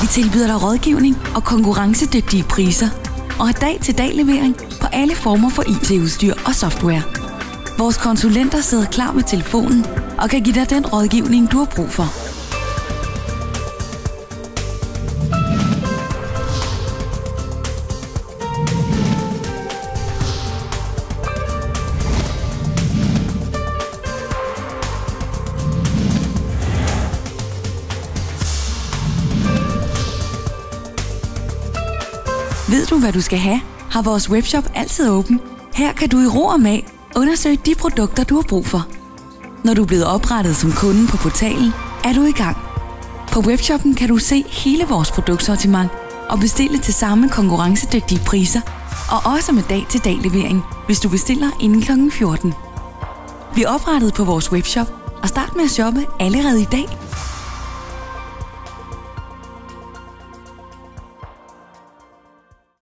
tilbyder dig rådgivning og konkurrencedygtige priser. Og har dag-til-dag levering på alle former for IT-udstyr og software. Vores konsulenter sidder klar med telefonen og kan give dig den rådgivning, du har brug for. Ved du, hvad du skal have? Har vores webshop altid åben? Her kan du i ro og mag undersøge de produkter, du har brug for. Når du er blevet oprettet som kunde på portalen, er du i gang. På webshoppen kan du se hele vores produktsortiment og bestille til samme konkurrencedygtige priser, og også med dag-til-dag levering, hvis du bestiller inden kl. 14. Vi er oprettet på vores webshop, og start med at shoppe allerede i dag.